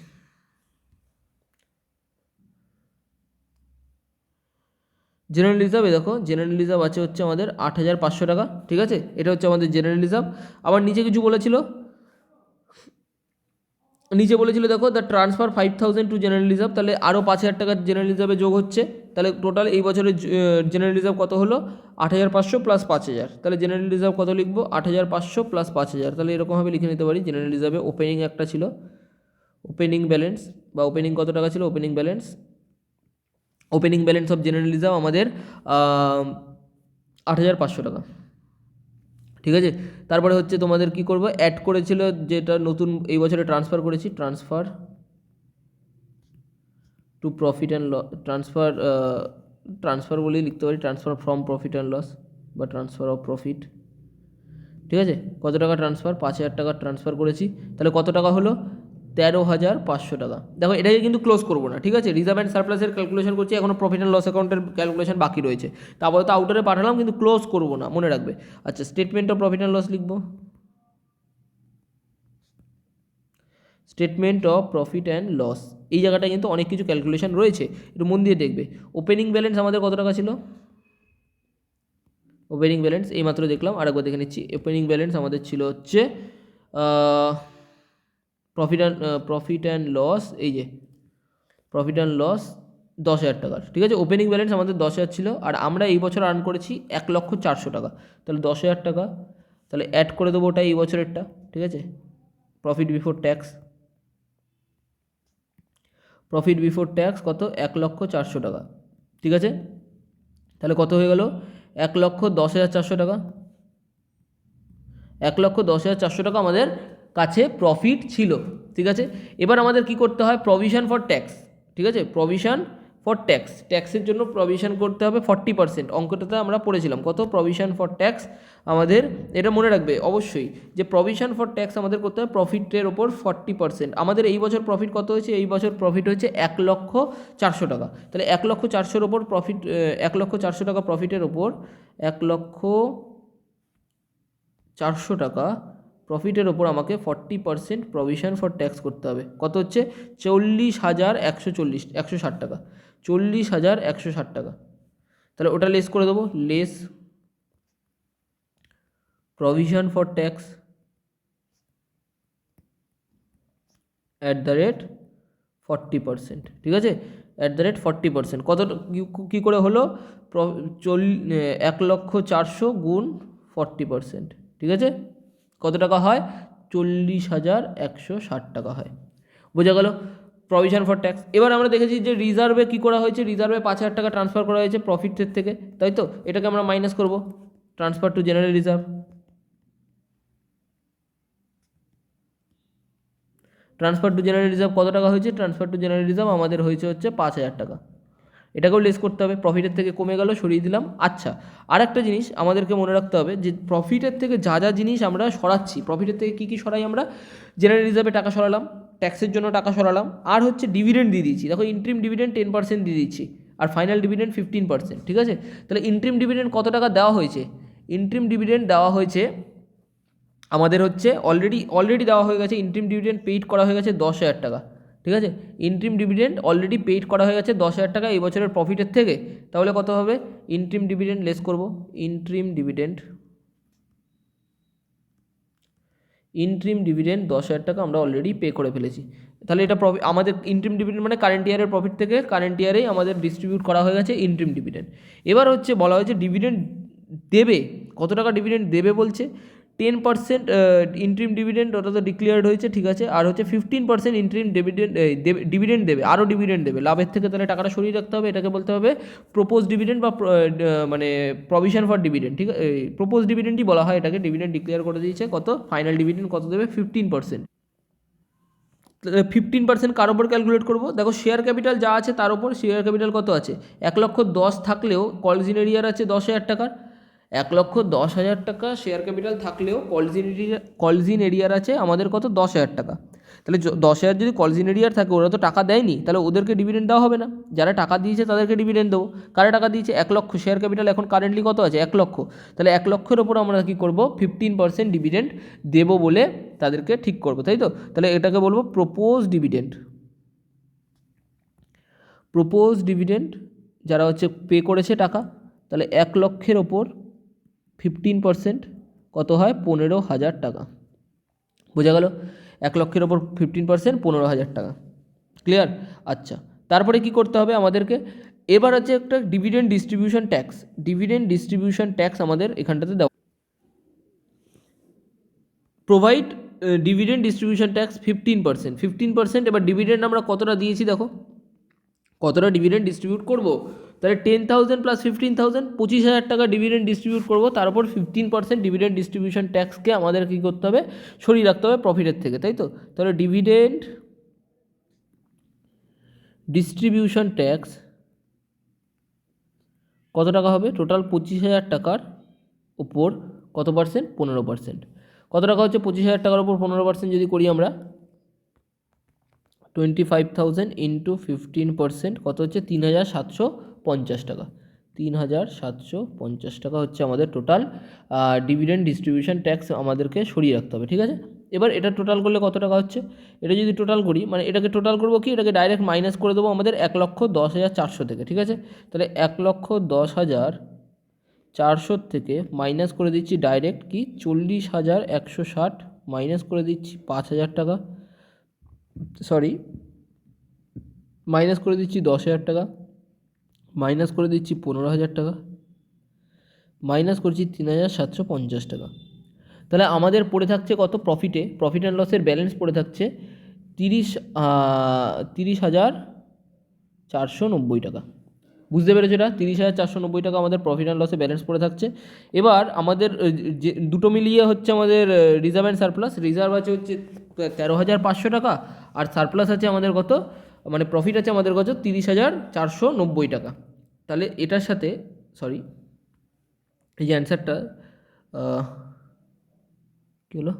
জেনারেল রিজার্ভে দেখো জেনারেল রিজার্ভ আছে হচ্ছে আমাদের 8,500 টাকা, ঠিক আছে। এটা হচ্ছে আমাদের জেনারেল রিজার্ভ। আবার নিচে কিছু বলেছিল, নিচে বলেছিল দেখো the transfer 5,000 to general reserve, তাহলে আরও 5,000 টাকা জেনারেল রিজার্ভে যোগ হচ্ছে। তাহলে টোটাল এই বছরের জেনারেল রিজার্ভ কত হলো, 8,500 প্লাস 5,000। তাহলে জেনারেল রিজার্ভ কত লিখবো, 8,500 প্লাস 5,000। তাহলে এরকমভাবে লিখে নিতে পারি। জেনারেল রিজার্ভে ওপেনিং একটা ছিল, ওপেনিং ব্যালেন্স বা ওপেনিং কত টাকা ছিল, opening balance, opening balance of general reserve আমাদের 8,500 টাকা, ঠিক আছে। তারপরে হচ্ছে তোমাদের কি করবো, অ্যাড করেছিল যেটা নতুন এই বছরে ট্রান্সফার করেছি, transfer to profit and loss, transfer বলেই লিখতে পারি, transfer from profit and loss বা ট্রান্সফার অফ প্রফিট, ঠিক আছে। কত টাকা ট্রান্সফার, 5,000 টাকা ট্রান্সফার করেছি। তাহলে কত টাকা হলো, 13,500 টাকা। দেখো এটাকে কিন্তু ক্লোজ করবো না, ঠিক আছে। রিজার্ভ অ্যান্ড সারপ্লাসের ক্যালকুলেশন করছি, এখনও প্রফিট অ্যান্ড লস অ্যাকাউন্টের ক্যালকুলেশন বাকি রয়েছে। তারপরে তো আউটারে পাঠালাম, কিন্তু ক্লোজ করবো না, মনে রাখবে। আচ্ছা, statement of profit and loss লিখবো, statement of profit and loss. এই জায়গাটায় কিন্তু অনেক কিছু ক্যালকুলেশন রয়েছে, একটু মন দিয়ে দেখবে। ওপেনিং ব্যালেন্স আমাদের কত টাকা ছিল, ওপেনিং ব্যালেন্স এইমাত্র দেখলাম, আরেকবার দেখে নিচ্ছি। ওপেনিং ব্যালেন্স আমাদের ছিল হচ্ছে প্রফিট অ্যান্ড লস, এই যে প্রফিট অ্যান্ড লস 10,000 টাকার, ঠিক আছে। ওপেনিং ব্যালেন্স আমাদের 10,000 ছিল, আর আমরা এই বছর আর্ন করেছি 1,04,000 টাকা। তাহলে 10,000 টাকা, তাহলে অ্যাড করে দেবো ওটা এই বছরেরটা, ঠিক আছে। Profit before tax, profit before tax কত, 1,04,000 টাকা, ঠিক আছে। তাহলে কত হয়ে গেল, 1,10,400 টাকা, 1,10,400 টাকা আমাদের কাছে প্রফিট ছিল, ঠিক আছে। এবার আমাদের কি করতে হয়, প্রভিশন ফর ট্যাক্স, ঠিক আছে। প্রভিশন ফর ট্যাক্স, ট্যাক্সের জন্য প্রভিশন করতে হবে 40%। অঙ্কটাতে আমরা পড়েছিলাম কত, প্রভিশন ফর ট্যাক্স আমাদের, এটা মনে রাখবে অবশ্যই যে প্রভিশন ফর ট্যাক্স আমাদের করতে হবে প্রফিটের ওপর 40%। আমাদের এই বছর প্রফিট কত হয়েছে, এই বছর প্রফিট হয়েছে 1,04,000 টাকা। তাহলে 1,04,000 ওপর প্রফিট, 1,04,000 টাকা প্রফিটের ওপর 1,04,000 টাকা প্রফিটের ওপর আমাকে 40% প্রভিশন ফর ট্যাক্স করতে হবে। কত হচ্ছে, 40,160 টাকা, 40,160 টাকা। তাহলে ওটা লেস করে দেবো, লেস প্রভিশন ফর ট্যাক্স @40%, ঠিক আছে। @40%, কত কী করে হলো, 1,04,000 গুণ 40%, ঠিক আছে। কত টাকা হয়, 40,160 টাকা হয়, বোঝা গেল প্রভিশন ফর ট্যাক্স। এবার আমরা দেখেছি যে রিজার্ভে কী করা হয়েছে, রিজার্ভে 5,000 টাকা ট্রান্সফার করা হয়েছে প্রফিটের থেকে, তাই তো। এটাকে আমরা মাইনাস করব, transfer to general reserve, transfer to general reserve কত টাকা হয়েছে, ট্রান্সফার টু জেনারেল রিজার্ভ আমাদের হয়েছে হচ্ছে 5,000 টাকা, এটাকেও লেস করতে হবে, প্রফিটের থেকে কমে গেল, সরিয়ে দিলাম। আচ্ছা, আর একটা জিনিস আমাদেরকে মনে রাখতে হবে যে প্রফিটের থেকে যা যা জিনিস আমরা সরাচ্ছি, প্রফিটের থেকে কী কী সরাই আমরা, জেনারেল রিজার্ভে টাকা সরালাম, ট্যাক্সের জন্য টাকা সরালাম, আর হচ্ছে ডিভিডেন্ড দিয়ে দিয়েছি। দেখো ইন্ট্রিম ডিভিডেন্ড 10% দিয়ে দিচ্ছি, আর ফাইনাল ডিভিডেন্ড 15%। ঠিক আছে, তাহলে ইন্ট্রিম ডিভিডেন্ড কত টাকা দেওয়া হয়েছে? ইন্ট্রিম ডিভিডেন্ড দেওয়া হয়েছে আমাদের হচ্ছে অলরেডি দেওয়া হয়ে গেছে, ইন্ট্রিম ডিভিডেন্ড পেইড করা হয়ে গেছে 10,000 টাকা। ঠিক আছে, ইন্ট্রিম ডিভিডেন্ড অলরেডি পেইড করা হয়ে গেছে 10,000 টাকা এই বছরের প্রফিটের থেকে। তাহলে কত হবে? ইন্ট্রিম ডিভিডেন্ড লেস করব, ইন্ট্রিম ডিভিডেন্ড 10,000 টাকা আমরা অলরেডি পে করে ফেলেছি। তাহলে এটা প্রফিট, আমাদের ইন্ট্রিম ডিভিডেন্ড মানে কারেন্ট ইয়ারের প্রফিট থেকে কারেন্ট ইয়ারেই আমাদের ডিস্ট্রিবিউট করা হয়ে গেছে ইন্ট্রিম ডিভিডেন্ড। এবার হচ্ছে বলা হয়েছে ডিভিডেন্ড দেবে, কত টাকা ডিভিডেন্ড দেবে বলছে? 10% ইন্ট্রিম ডিভিডেন্ড, ওটা তো ডিক্লেয়ার্ড হয়েছে, ঠিক আছে। আর হচ্ছে 15% ইন্ট্রিম ডিভিডেন্ড দেবে, আরও ডিভিডেন্ড দেবে লাভের থেকে। তাহলে টাকাটা সরিয়ে রাখতে হবে, এটাকে বলতে হবে প্রপোজ ডিভিডেন্ড বা মানে প্রভিশন ফর ডিভিডেন্ড। ঠিক আছে, প্রপোজ ডিভিডেন্ডই বলা হয় এটাকে। ডিভিডেন্ড ডিক্লেয়ার করে দিয়েছে, কত ফাইনাল ডিভিডেন্ড কত দেবে? 15%। 15% কার ওপর ক্যালকুলেট করবো? দেখো শেয়ার ক্যাপিটাল যা আছে তার ওপর। শেয়ার ক্যাপিটাল কত আছে? 1,10,000 থাকলেও কলজিন এরিয়ার আছে 10,000 টাকার। 1,10,000 টাকা শেয়ার ক্যাপিটাল থাকলেও কলজিন এরিয়ার আছে আমাদের কত? 10,000 টাকা। তাহলে 10,000 যদি কলজিন এরিয়ার থাকে, ওরা তো টাকা দেয়নি, তাহলে ওদেরকে ডিভিডেন্ড দেওয়া হবে না। যারা টাকা দিয়েছে তাদেরকে ডিভিডেন্ড দেবো। কারা টাকা দিয়েছে? 1,00,000। শেয়ার ক্যাপিটাল এখন কারেন্টলি কত আছে? 1,00,000। তাহলে 1,00,000-এর ওপর আমরা কী করবো? 15% ডিভিডেন্ড দেবো বলে তাদেরকে ঠিক করবো, তাই তো? তাহলে এটাকে বলবো প্রপোজ ডিভিডেন্ড। প্রপোজ ডিভিডেন্ড যারা হচ্ছে পে করেছে টাকা, তাহলে 1,00,000-এর ওপর 15% কত হয়? 15,000 টাকা। বোঝা গেল? 1,00,000-এর ওপর 15% 15,000 টাকা। ক্লিয়ার? আচ্ছা, তারপরে কি করতে হবে আমাদেরকে? এবার আছে একটা dividend distribution tax. Dividend distribution tax আমাদের এখানটাতে দেওয়া। Provide dividend distribution tax 15%। 15%। এবার ডিভিডেন্ড আমরা কতটা দিয়েছি দেখো, কতটা ডিভিডেন্ড ডিস্ট্রিবিউট করব? তাহলে 10,000 প্লাস 15,000, 25,000 টাকা ডিভিডেন্ড ডিস্ট্রিবিউট করবো। তার উপর 15% ডিভিডেন্ড ডিস্ট্রিবিউশন ট্যাক্সকে আমাদের কী করতে হবে? সরিয়ে রাখতে হবে প্রফিটের থেকে, তাই তো? তাহলে ডিভিডেন্ড ডিস্ট্রিবিউশন ট্যাক্স কত টাকা হবে? টোটাল 25,000 টাকার উপর কত পার্সেন্ট? 15%। কত টাকা হচ্ছে 25,000 টাকার উপর 15% যদি করি আমরা? 25,000 ইন্টু 15% কত হচ্ছে? 3,750 টাকা। 3,750 টাকা হচ্ছে আমাদের টোটাল ডিভিডেন্ড ডিস্ট্রিবিউশন ট্যাক্স আমাদেরকে সরিয়ে রাখতে হবে, ঠিক আছে। এবার এটা টোটাল করলে কত টাকা হচ্ছে? এটা যদি টোটাল করি, মানে এটাকে টোটাল করবো কি, এটাকে ডাইরেক্ট মাইনাস করে দেবো আমাদের 1,10,400 থেকে, ঠিক আছে। তাহলে 1,10,400 থেকে মাইনাস করে দিচ্ছি ডাইরেক্ট কি 40,160, মাইনাস করে দিচ্ছি 5,000 টাকা, সরি মাইনাস করে দিচ্ছি 10,000 টাকা, মাইনাস করে দিচ্ছি 15,000 টাকা, মাইনাস করছি 3,750 টাকা। তাহলে আমাদের পড়ে থাকছে কত? প্রফিট অ্যান্ড লসের ব্যালেন্স পড়ে থাকছে 30,490 টাকা। বুঝতে পেরেছো? এটা 30,490 টাকা আমাদের প্রফিট অ্যান্ড লসে ব্যালেন্স পড়ে থাকছে। এবার আমাদের যে দুটো মিলিয়ে হচ্ছে আমাদের রিজার্ভ অ্যান্ড সারপ্লাস। রিজার্ভ আছে হচ্ছে 13,500 টাকা, আর সারপ্লাস আছে আমাদের কত, মানে প্রফিট আছে আমাদের কত? 30,490 টাকা। তাহলে এটার সাথে সরি, এই যে অ্যান্সারটা কী হলো,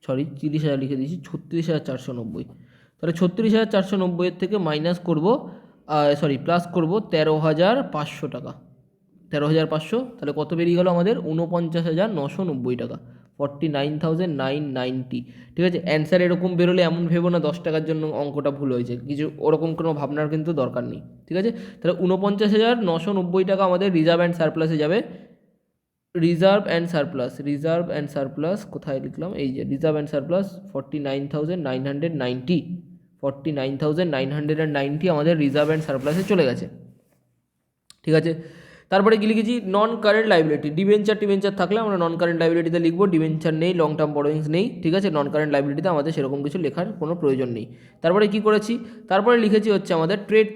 সরি 30,000 লিখে দিয়েছি, 36,490। তাহলে 36,490-এর থেকে মাইনাস করবো, সরি প্লাস করবো 13,500 টাকা। 13,500, তাহলে কত বেরিয়ে গেল আমাদের? 49,990 টাকা, 49,990। ঠিক আছে, অ্যান্সার এরকম বেরোলে এমন ভেবো না 10 টাকার জন্য অঙ্কটা ভুল হয়েছে, কিছু ওরকম কোনো ভাবনার কিন্তু দরকার নেই, ঠিক আছে। তাহলে 49,990 টাকা আমাদের রিজার্ভ অ্যান্ড সারপ্লাসে যাবে। রিজার্ভ অ্যান্ড সারপ্লাস কোথায় লিখলাম? এই যে রিজার্ভ অ্যান্ড সারপ্লাস 49,990, 49,990 আমাদের রিজার্ভ অ্যান্ড সারপ্লাসে চলে গেছে, ঠিক আছে। তারপরে কি লিখেছি? নন কারেন্ট লাইবিলিটি। ডিবেঞ্চার থাকলে আমরা নন কারেন্ট লাইবিলিটিতে লিখবো। ডিবেঞ্চার নেই, লং টার্ম বরোয়িংস নেই, ঠিক আছে। নন কারেন্ট লাইবিলিটিতে আমাদের সেরকম কিছু লেখার কোনো প্রয়োজন নেই। তারপরে কি করেছি? তারপরে লিখেছি হচ্ছে আমাদের ট্রেড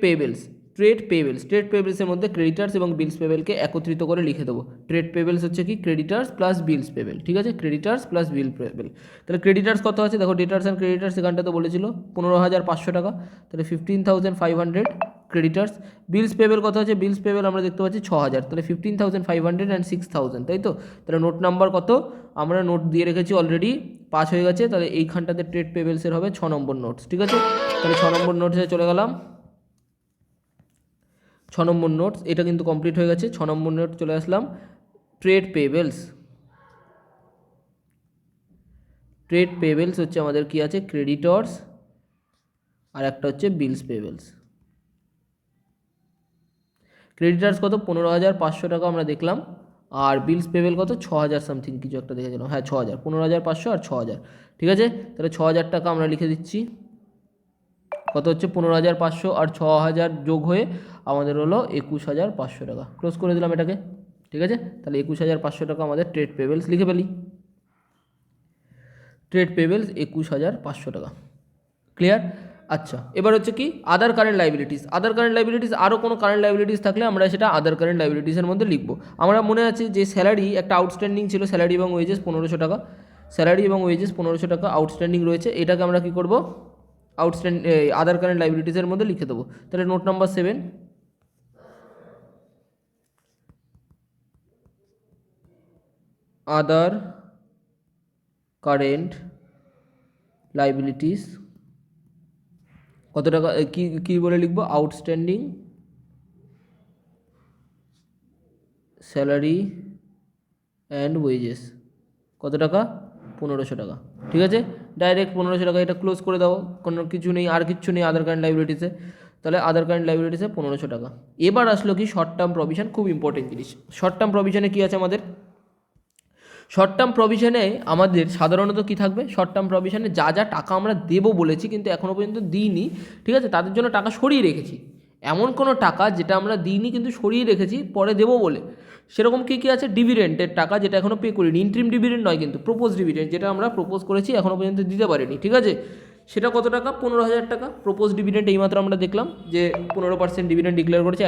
পেয়েবেলসের মধ্যে ক্রেডিটার্স এবং বিলস পেবেলকে একত্রিত করে লিখে দেবো। ট্রেড পেবেলস হচ্ছে কি ক্রেডিটার্স প্লাস বিলস পেবেল, ঠিক আছে, ক্রেডিটার্স প্লাস বিল পেবেল। তাহলে ক্রেডিটার্স কত আছে দেখো, ডেটার্স অ্যান্ড ক্রেডিটার্স এখানটাতে বলেছিল 15,500 টাকা, তাহলে 15,500 ক্রেডিটার্স। বিলস পেবেল কত আছে? বিলস পেবেল আমরা দেখতে পাচ্ছি 6,000, তাহলে 15,500 অ্যান্ড 6,000, তাই তো? তাহলে নোট নাম্বার কত? আমরা নোট দিয়ে রেখেছি অলরেডি, 5 হয়ে গেছে, তাহলে এইখানটাতে ট্রেড পেবেলসের হবে 6 নম্বর নোটস, ঠিক আছে? তাহলে 6 নম্বর নোটসে চলে গেলাম, 6 নম্বর নোটস এটা কিন্তু কমপ্লিট হয়ে গেছে। 6 নম্বর নোট চলে আসলাম, ট্রেড পেবেলস। ট্রেড পেবেলস হচ্ছে আমাদের কি আছে? ক্রেডিটর্স, আর একটা হচ্ছে বিলস পেবেলস। ক্রেডিটার্স কত? 15,500 টাকা আমরা দেখলাম, আর বিলস পেবেল কত? 6,000 সামথিং কিছু একটা দেখেছিলাম, হ্যাঁ 6,000, 15,500 আর 6,000, ঠিক আছে? তাহলে 6,000 টাকা আমরা লিখে দিচ্ছি। কত হচ্ছে? 15,500 আর 6,000 যোগ হয়ে আমাদের হলো 21,500 টাকা। ক্লোজ করে দিলাম এটাকে, ঠিক আছে? তাহলে 21,500 টাকা আমাদের ট্রেড পেবেলস লিখে ফেলি। ট্রেড পেবেলস 21,500 টাকা। ক্লিয়ার? আচ্ছা, এবার হচ্ছে কি আদার কারেন্ট লাইবিলিটিস। আদার কারেন্ট লাইবিলিটিস, আরও কোনো কারেন্ট লাইবিলিটিস থাকলে আমরা সেটা আদার কারেন্ট লাইবিলিটিসের মধ্যে লিখবো। আমরা মনে আছে যে স্যালারি একটা আউটস্ট্যান্ডিং ছিল, স্যালারি এবং ওয়েজেস 1,500 টাকা, স্যালারি এবং ওয়েজেস 1,500 টাকা আউটস্ট্যান্ডিং রয়েছে, এটাকে আমরা কী করবো? আদার কারেন্ট লাইবিলিটিসের মধ্যে লিখে দেবো। তাহলে নোট নাম্বার 7, আদার কারেন্ট লাইবিলিটিস কত টাকা? কি বলে লিখবো? আউটস্ট্যান্ডিং স্যালারি অ্যান্ড ওয়েজেস কত টাকা? 1,500 টাকা, ঠিক আছে? ডাইরেক্ট 1,500 টাকা, এটা ক্লোজ করে দাও, কোনো কিছু নেই, আর কিচ্ছু নেই আদার কারেন্ট লাইবিলিটিসে। তাহলে আদার কারেন্ট লাইবিলিটিসে 1,500 টাকা। এবার আসলো কি শর্ট টার্ম প্রভিশন, খুব ইম্পর্টেন্ট জিনিস। শর্ট টার্ম প্রভিশনে কী আছে আমাদের? শর্ট টার্ম প্রভিশনে আমাদের সাধারণত কী থাকবে? শর্ট টার্ম প্রভিশনে যা যা টাকা আমরা দেবো বলেছি কিন্তু এখনও পর্যন্ত দিইনি, ঠিক আছে, তাদের জন্য টাকা সরিয়ে রেখেছি। এমন কোনো টাকা যেটা আমরা দিইনি কিন্তু সরিয়ে রেখেছি পরে দেবো বলে, সেরকম কী কী আছে? ডিভিডেন্টের টাকা যেটা এখনও পে করিনি, ইন্ট্রিম ডিভিডেন্ট নয় কিন্তু প্রপোজ ডিভিডেন্ট, যেটা আমরা প্রপোজ করেছি এখনও পর্যন্ত দিতে পারিনি, ঠিক আছে? সেটা কত টাকা? 15,000 টাকা। প্রপোজ ডিভিডেন্ট এইমাত্র আমরা দেখলাম যে 15% ডিভিডেন্ট ডিক্লেয়ার করেছে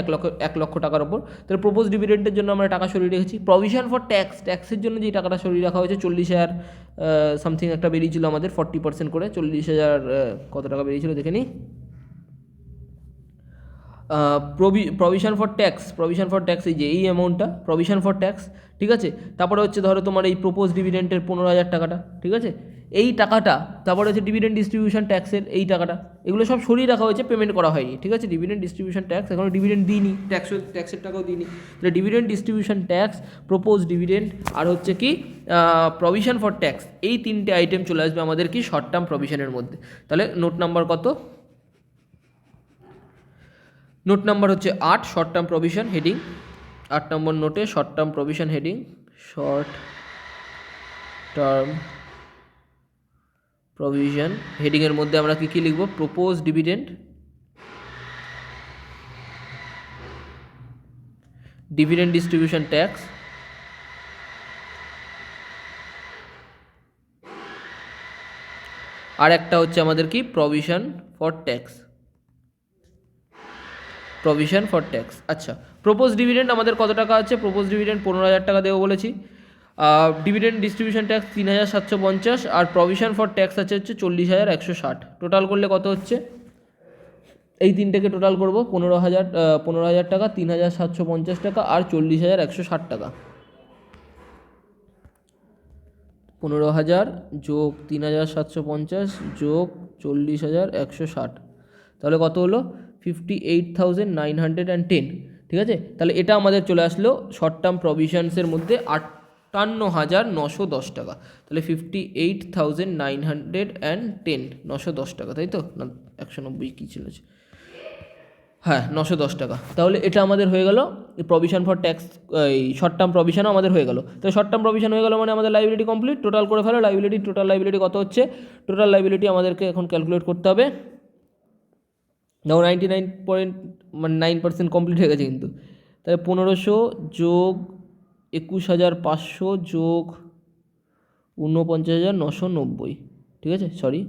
1 লক্ষ টাকার ওপর, তাহলে প্রপোজ ডিভিডেন্টের জন্য আমরা টাকা সরিয়ে রেখেছি। প্রভিশন ফর ট্যাক্স, ট্যাক্সের জন্য যেই টাকাটা সরিয়ে রাখা হয়েছে 40,000 সামথিং একটা বেরিয়েছিল আমাদের 40% করে, 40,000 কত টাকা বেরিয়েছিল দেখে নিই। প্রভিশন ফর ট্যাক্স এই যে এই অ্যামাউন্টটা প্রভিশন ফর ট্যাক্স, ঠিক আছে? তারপরে হচ্ছে ধরো তোমার এই প্রপোজ ডিভিডেন্টের 15,000 টাকাটা, ঠিক আছে? এই টাকাটা, তারপরে হচ্ছে ডিভিডেন্ড ডিস্ট্রিবিউশন ট্যাক্সের এই টাকাটা, এগুলো সব সরিয়ে রাখা হয়েছে, পেমেন্ট করা হয়নি, ঠিক আছে? ডিভিডেন্ড ডিস্ট্রিবিউশন ট্যাক্স এখনও ডিভিডেন্ট দিইনি, ট্যাক্সের টাকাও দিইনি, তাহলে dividend distribution tax, propose dividend, আর হচ্ছে কি প্রভিশন ফর ট্যাক্স, এই 3টে আইটেম চলে আসবে আমাদের কি শর্ট টার্ম প্রভিশনের মধ্যে। তাহলে নোট নাম্বার কত? নোট নাম্বার হচ্ছে 8, short term provision heading. 8 number নোটে short term provision heading, short term provision হেডিংয়ের মধ্যে আমরা কী কী লিখব? Propose dividend, dividend distribution tax, আর একটা হচ্ছে আমাদের কি provision for tax, provision for tax. আচ্ছা, প্রপোজ ডিভিডেন্ড আমাদের কত টাকা আছে? প্রপোজ ডিভিডেন্ড 15,000 টাকা দেবো বলেছি, ডিভিডেন্ড ডিস্ট্রিবিউশন ট্যাক্স 3,750, আর প্রভিশন ফর ট্যাক্স আছে হচ্ছে 40,160। টোটাল করলে কত হচ্ছে? এই তিনটেকে টোটাল করব, 15,000 টাকা, 3,750 টাকা আর 40,160 টাকা। 15,000 যোগ 3,750 যোগ 40,160, তাহলে কত হলো? 58,910, ঠিক আছে? তাহলে এটা আমাদের চলে আসলো শর্ট টার্ম প্রভিশনসের মধ্যে 58,910 টাকা। তাহলে 58,910, 910 টাকা, তাই তো? না 190 কী ছিল? হ্যাঁ 910 টাকা। তাহলে এটা আমাদের হয়ে গেল প্রভিশন ফর ট্যাক্স, এই শর্ট টার্ম প্রভিশনও আমাদের হয়ে গেল। তো শর্ট টার্ম প্রভিশন হয়ে গেল মানে আমাদের লাইবিলিটি কমপ্লিট। টোটাল করে ফেলো লাইবিলিটি, টোটাল লাইবিলিটি কত হচ্ছে? টোটাল লাইবিলিটি আমাদেরকে এখন ক্যালকুলেট করতে হবে। দেখো 99.9% কমপ্লিট হয়ে গেছে কিন্তু। তাহলে 1,500 যোগ 21,500 যোগ 49,990, ঠিক আছে? সরি